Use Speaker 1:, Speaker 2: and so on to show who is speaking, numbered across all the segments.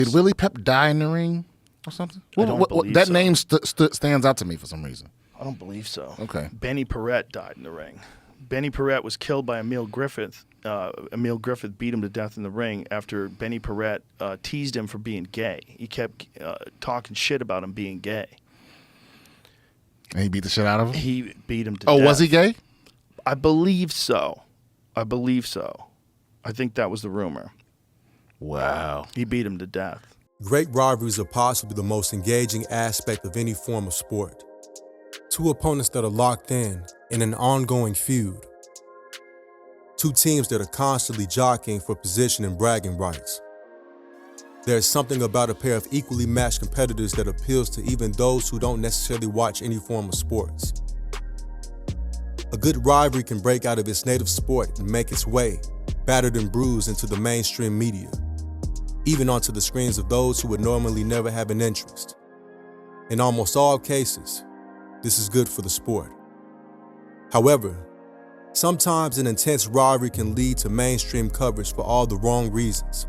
Speaker 1: Did Willie Pep die in the ring or something?
Speaker 2: I don't believe
Speaker 1: that
Speaker 2: so.
Speaker 1: name stands out to me for some reason.
Speaker 2: I don't believe so.
Speaker 1: Okay.
Speaker 2: Benny Paret died in the ring. Benny Paret was killed by Emile Griffiths. Emile Griffith beat him to death in the ring after Benny Paret teased him for being gay. He kept talking shit about him being gay.
Speaker 1: And he beat the shit out of him?
Speaker 2: He beat him to
Speaker 1: Oh,
Speaker 2: death.
Speaker 1: was he gay?
Speaker 2: I believe so. I think that was the rumor.
Speaker 1: Wow.
Speaker 2: He beat him to death.
Speaker 3: Great rivalries are possibly the most engaging aspect of any form of sport. Two opponents that are locked in an ongoing feud. Two teams that are constantly jockeying for position and bragging rights. There is something about a pair of equally matched competitors that appeals to even those who don't necessarily watch any form of sports. A good rivalry can break out of its native sport and make its way, battered and bruised, into the mainstream media, even onto the screens of those who would normally never have an interest. In almost all cases, this is good for the sport. However, sometimes an intense rivalry can lead to mainstream coverage for all the wrong reasons.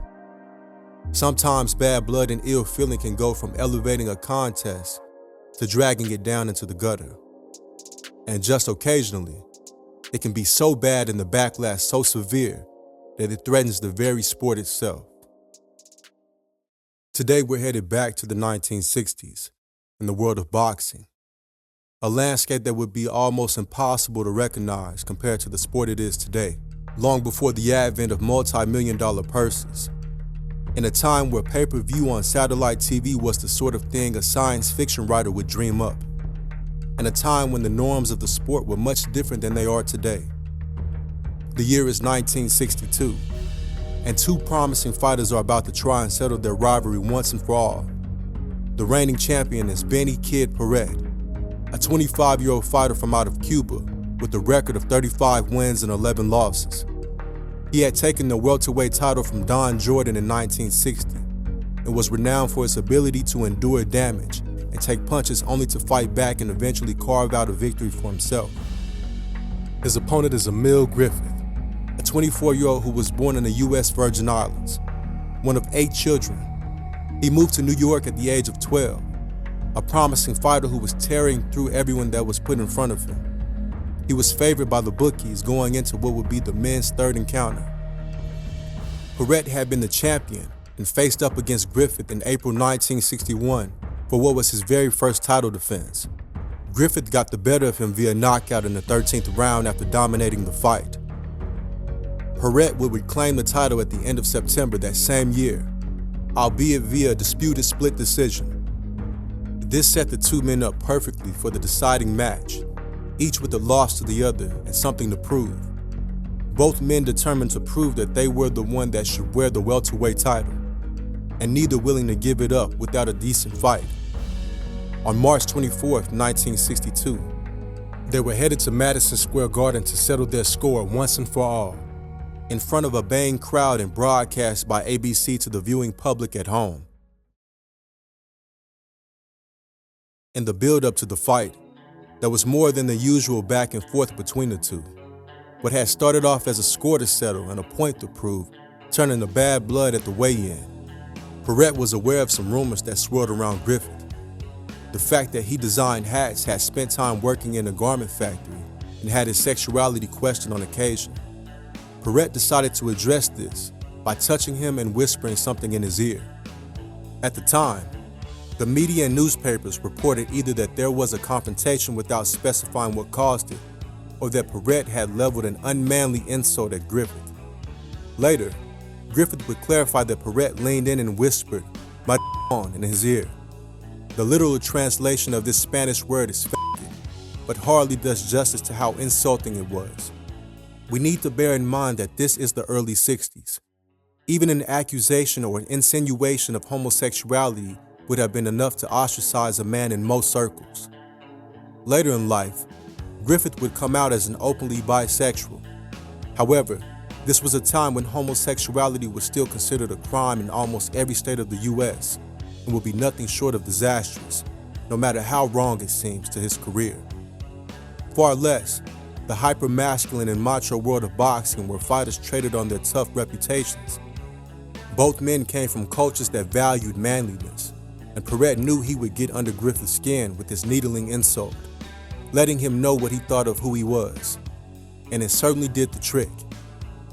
Speaker 3: Sometimes bad blood and ill feeling can go from elevating a contest to dragging it down into the gutter. And just occasionally, it can be so bad and the backlash so severe that it threatens the very sport itself. Today we're headed back to the 1960s in the world of boxing, a landscape that would be almost impossible to recognize compared to the sport it is today, long before the advent of multi-million-dollar purses. In a time where pay-per-view on satellite TV was the sort of thing a science fiction writer would dream up. In a time when the norms of the sport were much different than they are today. The year is 1962, and two promising fighters are about to try and settle their rivalry once and for all. The reigning champion is Benny "Kid" Paret, a 25-year-old fighter from out of Cuba with a record of 35 wins and 11 losses. He had taken the welterweight title from Don Jordan in 1960 and was renowned for his ability to endure damage and take punches only to fight back and eventually carve out a victory for himself. His opponent is Emile Griffiths, a 24-year-old who was born in the U.S. Virgin Islands, one of 8 children. He moved to New York at the age of 12, a promising fighter who was tearing through everyone that was put in front of him. He was favored by the bookies going into what would be the men's third encounter. Paret had been the champion and faced up against Griffith in April 1961 for what was his very first title defense. Griffith got the better of him via knockout in the 13th round after dominating the fight. Paret would reclaim the title at the end of September that same year, albeit via a disputed split decision. This set the two men up perfectly for the deciding match, each with a loss to the other and something to prove. Both men determined to prove that they were the one that should wear the welterweight title, and neither willing to give it up without a decent fight. On March 24th, 1962, they were headed to Madison Square Garden to settle their score once and for all, in front of a baying crowd and broadcast by ABC to the viewing public at home. In the build-up to the fight, there was more than the usual back and forth between the two. What had started off as a score to settle and a point to prove, turning to bad blood at the weigh-in. Paret was aware of some rumors that swirled around Griffith. The fact that he designed hats, had spent time working in a garment factory, and had his sexuality questioned on occasion. Paret decided to address this by touching him and whispering something in his ear. At the time, the media and newspapers reported either that there was a confrontation without specifying what caused it, or that Paret had leveled an unmanly insult at Griffith. Later, Griffith would clarify that Paret leaned in and whispered, "My on," in his ear. The literal translation of this Spanish word is f***ing, but hardly does justice to how insulting it was. We need to bear in mind that this is the early 60s. Even an accusation or an insinuation of homosexuality would have been enough to ostracize a man in most circles. Later in life, Griffith would come out as an openly bisexual. However, this was a time when homosexuality was still considered a crime in almost every state of the U.S. and would be nothing short of disastrous, no matter how wrong it seems to his career. Far less, the hyper-masculine and macho world of boxing where fighters traded on their tough reputations. Both men came from cultures that valued manliness, and Paret knew he would get under Griffiths' skin with his needling insult, letting him know what he thought of who he was. And it certainly did the trick.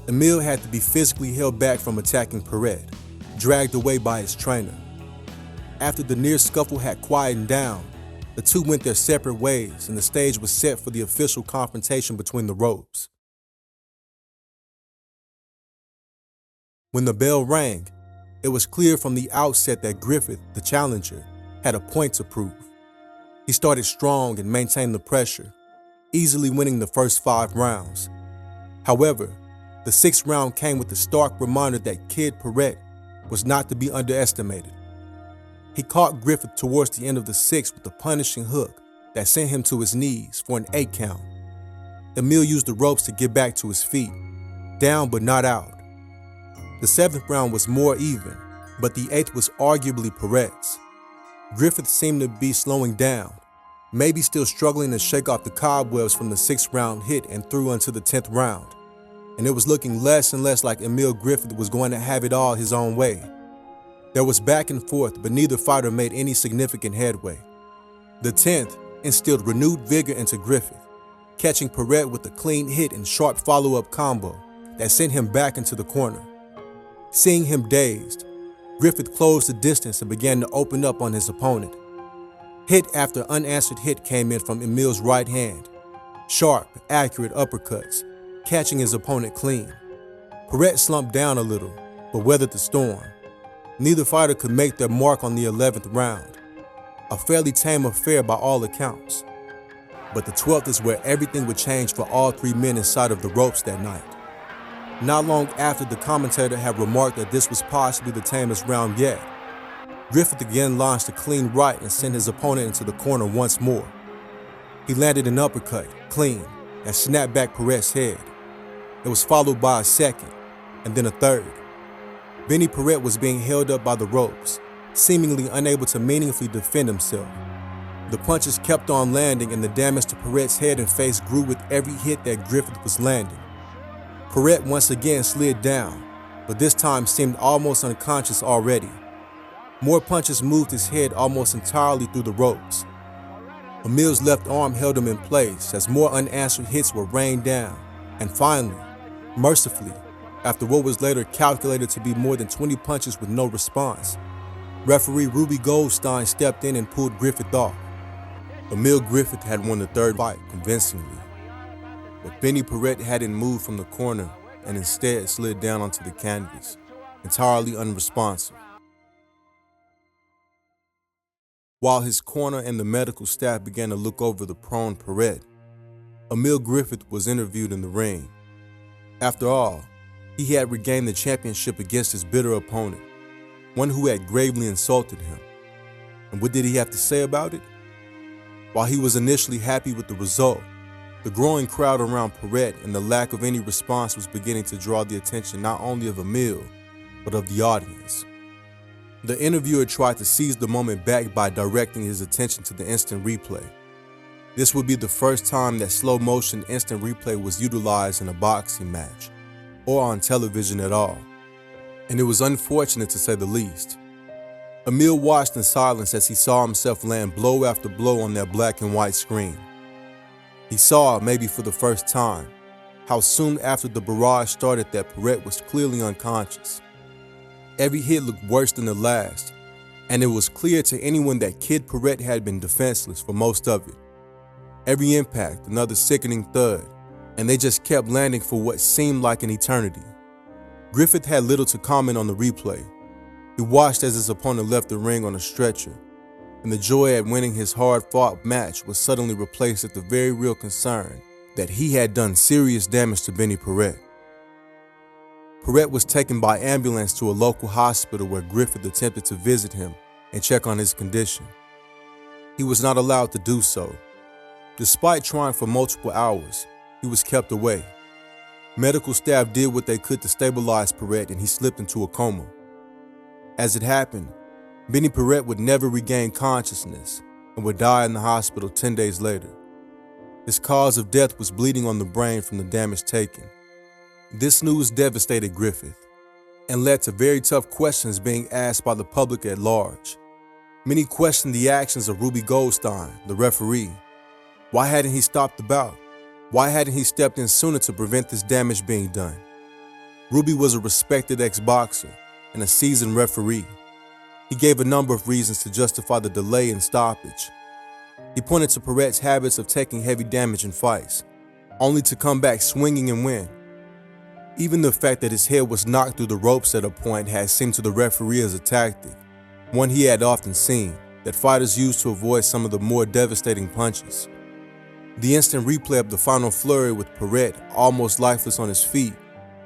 Speaker 3: Emile had to be physically held back from attacking Paret, dragged away by his trainer. After the near scuffle had quietened down, the two went their separate ways and the stage was set for the official confrontation between the ropes. When the bell rang, it was clear from the outset that Griffith, the challenger, had a point to prove. He started strong and maintained the pressure, easily winning the first 5 rounds. However, the 6th round came with the stark reminder that Kid Paret was not to be underestimated. He caught Griffith towards the end of the 6th with a punishing hook that sent him to his knees for an 8 count. Emile used the ropes to get back to his feet, down but not out. The 7th round was more even, but the 8th was arguably Paret's. Griffith seemed to be slowing down, maybe still struggling to shake off the cobwebs from the 6th round hit and through until the 10th round. And it was looking less and less like Emile Griffith was going to have it all his own way. There was back and forth, but neither fighter made any significant headway. The 10th instilled renewed vigor into Griffith, catching Paret with a clean hit and sharp follow-up combo that sent him back into the corner. Seeing him dazed, Griffith closed the distance and began to open up on his opponent. Hit after unanswered hit came in from Emile's right hand. Sharp, accurate uppercuts, catching his opponent clean. Paret slumped down a little, but weathered the storm. Neither fighter could make their mark on the 11th round. A fairly tame affair by all accounts. But the 12th is where everything would change for all 3 men inside of the ropes that night. Not long after the commentator had remarked that this was possibly the tamest round yet, Griffith again launched a clean right and sent his opponent into the corner once more. He landed an uppercut, clean, that snapped back Paret's head. It was followed by a second, and then a third. Benny Paret was being held up by the ropes, seemingly unable to meaningfully defend himself. The punches kept on landing and the damage to Paret's head and face grew with every hit that Griffith was landing. Paret once again slid down, but this time seemed almost unconscious already. More punches moved his head almost entirely through the ropes. Emile's left arm held him in place as more unanswered hits were rained down, and finally, mercifully, after what was later calculated to be more than 20 punches with no response, referee Ruby Goldstein stepped in and pulled Griffith off. Emile Griffith had won the 3rd fight convincingly, but Benny Paret hadn't moved from the corner and instead slid down onto the canvas, entirely unresponsive. While his corner and the medical staff began to look over the prone Paret, Emile Griffith was interviewed in the ring. After all, he had regained the championship against his bitter opponent, one who had gravely insulted him. And what did he have to say about it? While he was initially happy with the result, the growing crowd around Paret and the lack of any response was beginning to draw the attention not only of Emile, but of the audience. The interviewer tried to seize the moment back by directing his attention to the instant replay. This would be the first time that slow-motion instant replay was utilized in a boxing match, or on television at all, and it was unfortunate to say the least. Emile watched in silence as he saw himself land blow after blow on that black and white screen. He saw, maybe for the first time, how soon after the barrage started that Paret was clearly unconscious. Every hit looked worse than the last, and it was clear to anyone that Kid Paret had been defenseless for most of it. Every impact, another sickening thud, and they just kept landing for what seemed like an eternity. Griffith had little to comment on the replay. He watched as his opponent left the ring on a stretcher, and the joy at winning his hard-fought match was suddenly replaced with the very real concern that he had done serious damage to Benny Paret. Paret was taken by ambulance to a local hospital where Griffith attempted to visit him and check on his condition. He was not allowed to do so. Despite trying for multiple hours, he was kept away. Medical staff did what they could to stabilize Paret and he slipped into a coma. As it happened, Benny Paret would never regain consciousness and would die in the hospital 10 days later. His cause of death was bleeding on the brain from the damage taken. This news devastated Griffith. and led to very tough questions being asked by the public at large. Many questioned the actions of Ruby Goldstein, the referee. Why hadn't he stopped the bout? Why hadn't he stepped in sooner to prevent this damage being done? Ruby was a respected ex-boxer and a seasoned referee. He gave a number of reasons to justify the delay in stoppage. He pointed to Paret's habits of taking heavy damage in fights, only to come back swinging and win. Even the fact that his head was knocked through the ropes at a point had seemed to the referee as a tactic, one he had often seen, that fighters used to avoid some of the more devastating punches. The instant replay of the final flurry with Paret almost lifeless on his feet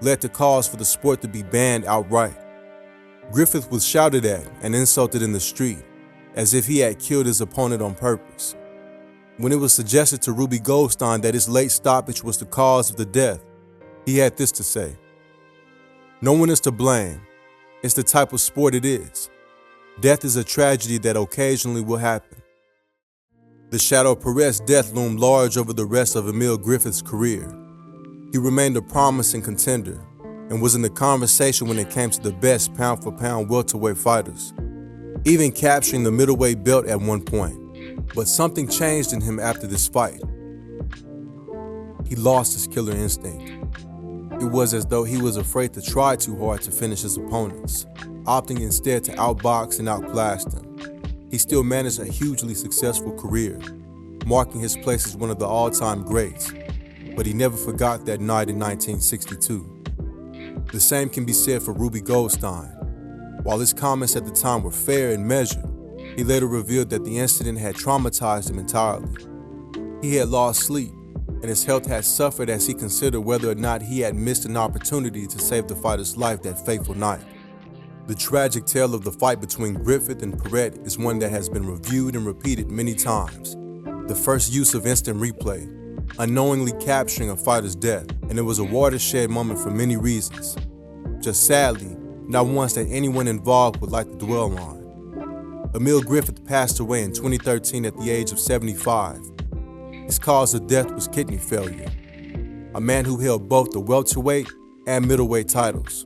Speaker 3: led to calls for the sport to be banned outright. Griffiths was shouted at and insulted in the street, as if he had killed his opponent on purpose. When it was suggested to Ruby Goldstein that his late stoppage was the cause of the death, he had this to say: "No one is to blame. It's the type of sport it is. Death is a tragedy that occasionally will happen." The shadow of Paret's death loomed large over the rest of Emile Griffiths' career. He remained a promising contender and was in the conversation when it came to the best pound-for-pound welterweight fighters, even capturing the middleweight belt at one point. But something changed in him after this fight. He lost his killer instinct. It was as though he was afraid to try too hard to finish his opponents, opting instead to outbox and outclass them. He still managed a hugely successful career, marking his place as one of the all-time greats, but he never forgot that night in 1962. The same can be said for Ruby Goldstein. While his comments at the time were fair and measured, he later revealed that the incident had traumatized him entirely. He had lost sleep, and his health had suffered as he considered whether or not he had missed an opportunity to save the fighter's life that fateful night. The tragic tale of the fight between Griffith and Paret is one that has been reviewed and repeated many times. The first use of instant replay, unknowingly capturing a fighter's death, and it was a watershed moment for many reasons. Just sadly, not one that anyone involved would like to dwell on. Emile Griffiths passed away in 2013 at the age of 75. His cause of death was kidney failure. A man who held both the welterweight and middleweight titles.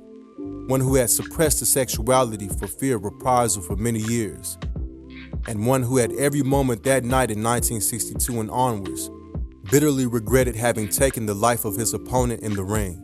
Speaker 3: One who had suppressed his sexuality for fear of reprisal for many years. And one who at every moment that night in 1962 and onwards bitterly regretted having taken the life of his opponent in the ring.